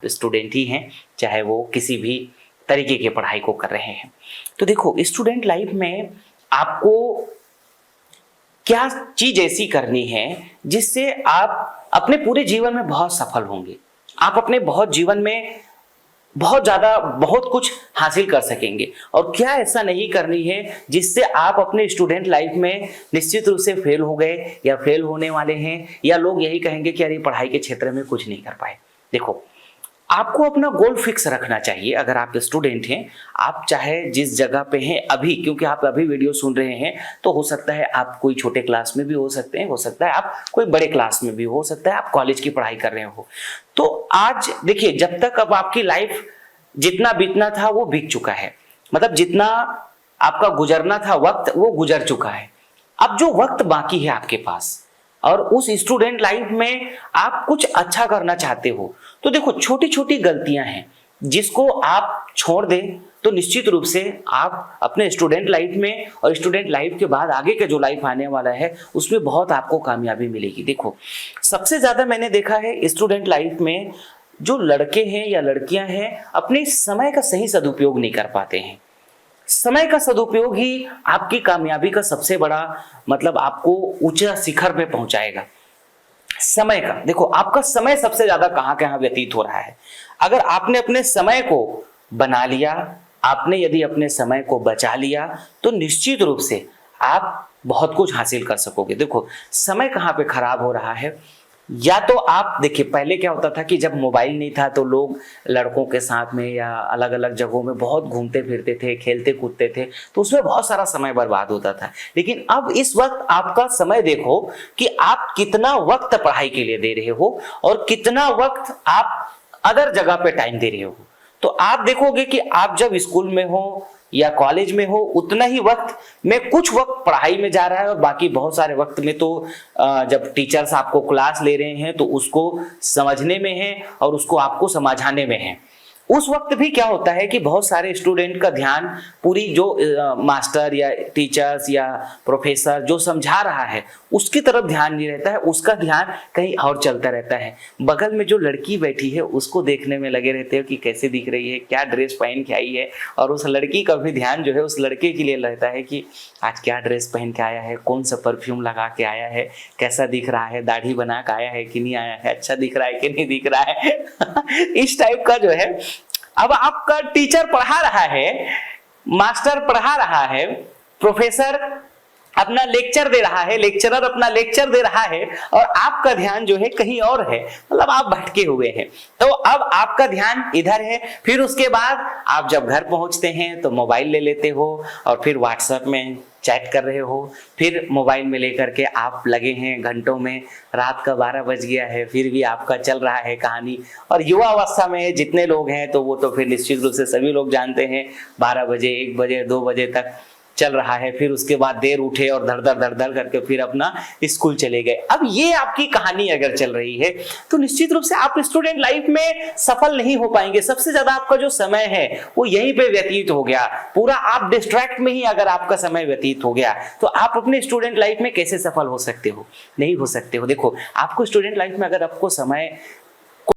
Student ही हैं, चाहे वो किसी भी तरीके की पढ़ाई को कर रहे हैं। तो देखो, स्टूडेंट लाइफ में आपको क्या चीज ऐसी करनी है जिससे आप अपने पूरे जीवन में बहुत सफल होंगे, आप अपने बहुत जीवन में बहुत ज्यादा बहुत कुछ हासिल कर सकेंगे। और क्या ऐसा नहीं करनी है जिससे आप अपने स्टूडेंट लाइफ में निश्चित रूप से फेल हो गए या फेल होने वाले हैं, या लोग यही कहेंगे कि अरे पढ़ाई के क्षेत्र में कुछ नहीं कर पाए। देखो, आपको अपना गोल फिक्स रखना चाहिए। अगर आप स्टूडेंट हैं, आप चाहे जिस जगह पे हैं अभी, क्योंकि आप अभी वीडियो सुन रहे हैं, तो हो सकता है आप कोई छोटे क्लास में भी हो सकते हैं, हो सकता है आप कोई बड़े क्लास में भी हो सकता है, आप कॉलेज की पढ़ाई कर रहे हो। तो आज देखिए, जब तक अब आपकी लाइफ जितना बीतना था वो बीत चुका है, मतलब जितना आपका गुजरना था वक्त वो गुजर चुका है। अब जो वक्त बाकी है आपके पास, और उस स्टूडेंट लाइफ में आप कुछ अच्छा करना चाहते हो, तो देखो, छोटी छोटी गलतियां हैं जिसको आप छोड़ दें तो निश्चित रूप से आप अपने स्टूडेंट लाइफ में और स्टूडेंट लाइफ के बाद आगे का जो लाइफ आने वाला है उसमें बहुत आपको कामयाबी मिलेगी। देखो, सबसे ज्यादा मैंने देखा है स्टूडेंट लाइफ में जो लड़के हैं या लड़कियां हैं अपने समय का सही सदुपयोग नहीं कर पाते हैं। समय का सदुपयोग ही आपकी कामयाबी का सबसे बड़ा मतलब आपको ऊंचा शिखर पे पहुंचाएगा। समय का देखो, आपका समय सबसे ज्यादा कहां कहां व्यतीत हो रहा है। अगर आपने अपने समय को बना लिया, आपने यदि अपने समय को बचा लिया, तो निश्चित रूप से आप बहुत कुछ हासिल कर सकोगे। देखो, समय कहां पे खराब हो रहा है, या तो आप देखिए, पहले क्या होता था कि जब मोबाइल नहीं था तो लोग लड़कों के साथ में या अलग अलग जगहों में बहुत घूमते फिरते थे, खेलते कूदते थे, तो उसमें बहुत सारा समय बर्बाद होता था। लेकिन अब इस वक्त आपका समय देखो कि आप कितना वक्त पढ़ाई के लिए दे रहे हो और कितना वक्त आप अदर जगह पे टाइम दे रहे हो। तो आप देखोगे कि आप जब स्कूल में हो या कॉलेज में हो, उतना ही वक्त में कुछ वक्त पढ़ाई में जा रहा है, और बाकी बहुत सारे वक्त में तो जब टीचर्स आपको क्लास ले रहे हैं तो उसको समझने में है और उसको आपको समझाने में है। उस वक्त भी क्या होता है कि बहुत सारे स्टूडेंट का ध्यान पूरी जो मास्टर या टीचर्स या प्रोफेसर जो समझा रहा है उसकी तरफ ध्यान नहीं रहता है, उसका ध्यान कहीं और चलता रहता है। बगल में जो लड़की बैठी है उसको देखने में लगे रहते हो कि कैसे दिख रही है, क्या ड्रेस पहन के आई है, और उस लड़की का भी ध्यान जो है उस लड़के के लिए रहता है कि आज क्या ड्रेस पहन के आया है, कौन सा परफ्यूम लगा के आया है, कैसा दिख रहा है, दाढ़ी बना के आया है कि नहीं आया है, अच्छा दिख रहा है कि नहीं दिख रहा है। इस टाइप का जो है, अब आपका टीचर पढ़ा रहा है, मास्टर पढ़ा रहा है, प्रोफेसर अपना लेक्चर दे रहा है, लेक्चरर अपना लेक्चर दे रहा है, और आपका ध्यान जो है कहीं और है, मतलब आप भटके हुए हैं। तो अब आपका ध्यान इधर है। फिर उसके बाद आप जब घर पहुंचते हैं तो मोबाइल ले लेते हो और फिर व्हाट्सएप में चैट कर रहे हो, फिर मोबाइल में लेकर के आप लगे हैं घंटों में, रात का 12 बज गया है फिर भी आपका चल रहा है कहानी। और युवा अवस्था में जितने लोग हैं तो वो तो फिर निश्चित रूप से सभी लोग जानते हैं 12 बजे 1 बजे 2 बजे तक चल रहा है, फिर उसके बाद देर उठे और धड़ धड़ करके फिर अपना स्कूल चले गए। अब ये आपकी कहानी अगर चल रही है तो निश्चित रूप से आप स्टूडेंट लाइफ में सफल नहीं हो पाएंगे। सबसे ज्यादा आपका जो समय है वो यहीं पे व्यतीत हो गया, पूरा आप डिस्ट्रैक्ट में ही अगर आपका समय व्यतीत हो गया तो आप अपने स्टूडेंट लाइफ में कैसे सफल हो सकते हो? नहीं हो सकते हो। देखो, आपको स्टूडेंट लाइफ में अगर आपको समय